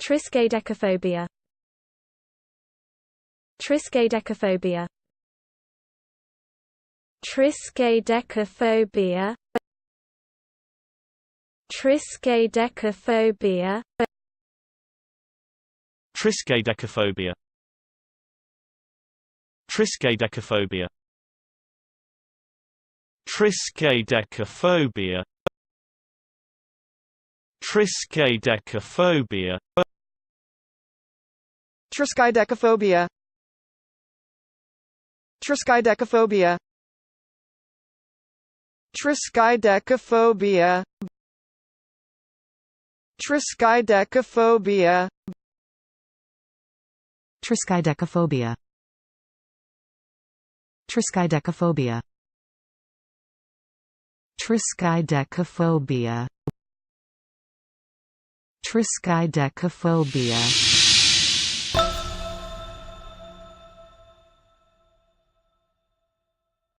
Triskaidekaphobia. Triskaidekaphobia. Triskaidekaphobia. Triskaidekaphobia. Triskaidekaphobia. Triskaidekaphobia. Triskaidekaphobia. Triskaidekaphobia. Triskaidekaphobia. Triskaidekaphobia. Triskaidekaphobia. Triskaidekaphobia. Triskaidekaphobia. Triskaidekaphobia. Triskaidekaphobia. Triskaidekaphobia.